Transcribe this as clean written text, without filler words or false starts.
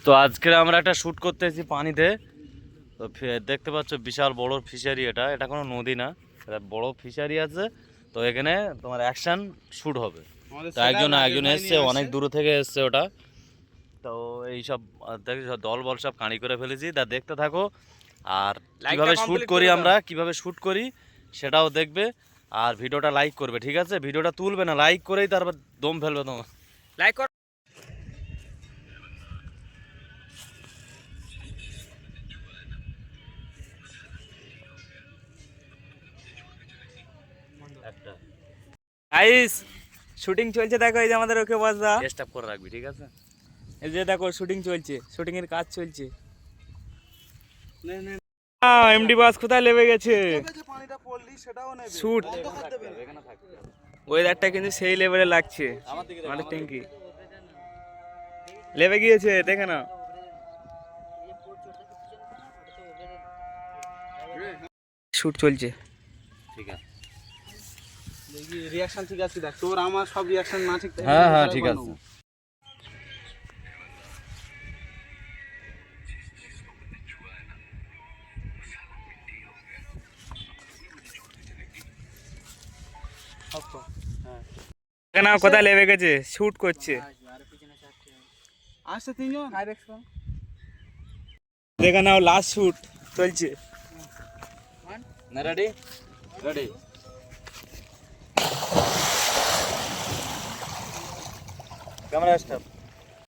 তো আজকে আমরা একটা শ্যুট করতে এসেছি পানিতে। তো দেখতে পাচ্ছ বিশাল বড় ফিশারি, এটা কোনো নদী না, এটা বড় ফিশারি আছে। তো এখানে তোমার অ্যাকশন শ্যুট হবে। তো একজন এসছে, অনেক দূর থেকে এসছে ওটা। তো এইসব দেখি দল বল সব কাঁড়ি করে ফেলেছি, তা দেখতে থাকো। আর কিভাবে শ্যুট করি সেটাও দেখবে। আর ভিডিওটা লাইক করবে, ঠিক আছে? ভিডিওটা তুলবে না, লাইক করেই তারপর দম ফেলবে তোমার। লাইক কর। গাইস শুটিং চলছে, দেখো এই যে আমাদের ওকে বসদা স্টপ করে রাখবি, ঠিক আছে? এই যে দেখো শুটিং চলছে, শুটিং এর কাজ চলছে। এমডি বাস কোথায় লেবে গেছে শুট। ওয়েদারটা কিন্তু সেই লেভেলে লাগছে, আমাদের ট্যাঙ্কি লেবে গিয়েছে, দেখে না। শুট চলছে, ঠিক আছে, দেখি রিঅ্যাকশন ঠিক আছে দেখ, তোর আমার সব রিঅ্যাকশন না ঠিক থাকে। হ্যাঁ হ্যাঁ ঠিক আছে। দেখে না কোথায় লেবে গেছে, শুট করছে। আসছে তিনজন দেখে নাও লাস্ট শুট চলছে। না রেডি রেডি ক্যামেরা স্টপ।